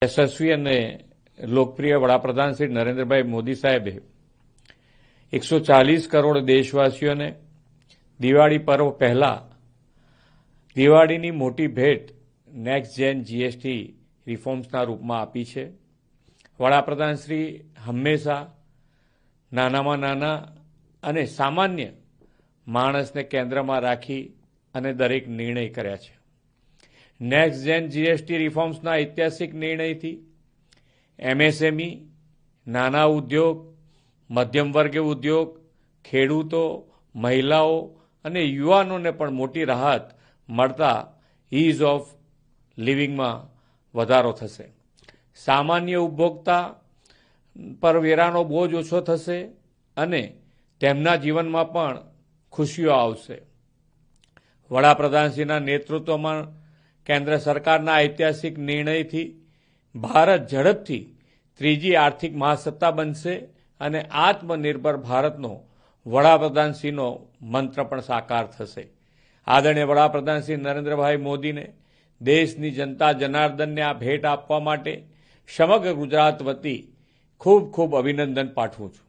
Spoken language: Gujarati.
યશસ્વી અને લોકપ્રિય વડાપ્રધાન શ્રી નરેન્દ્રભાઈ મોદી સાહેબે 140 કરોડ દેશવાસીઓને દિવાળી પર્વ પહેલા દિવાળીની મોટી ભેટ નેક્સ્ટ જેન જીએસટી રિફોર્મ્સના રૂપમાં આપી છે। વડાપ્રધાન શ્રી હંમેશા નાનામાં નાના અને સામાન્ય માણસને કેન્દ્રમાં રાખી અને દરેક નિર્ણય કર્યા છે। નેક્સ્ટ જેન જીએસટી રિફોર્મ્સના ઐતિહાસિક નિર્ણયથી એમએસએમઈ, નાના ઉદ્યોગ, મધ્યમ વર્ગીય ઉદ્યોગ, ખેડૂતો, મહિલાઓ અને યુવાનોને પણ મોટી રાહત મળતા ઇઝ ઓફ લિવિંગમાં વધારો થશે। સામાન્ય ઉપભોક્તા પર વેરાનો બોજ ઓછો થશે અને તેમના જીવનમાં પણ ખુશીઓ આવશે। વડાપ્રધાનશ્રીના નેતૃત્વમાં કેન્દ્ર સરકારના ઐતિહાસિક નિર્ણયથી ભારત ઝડપથી ત્રીજી આર્થિક મહાસત્તા બનશે અને આત્મનિર્ભર ભારતનો વડાપ્રધાનશ્રીનો મંત્ર પણ સાકાર થશે। આદરણીય વડાપ્રધાન શ્રી નરેન્દ્રભાઈ મોદીને દેશની જનતા જનાર્દનને આ ભેટ આપવા માટે સમગ્ર ગુજરાત વતી ખૂબ ખૂબ અભિનંદન પાઠવું છું।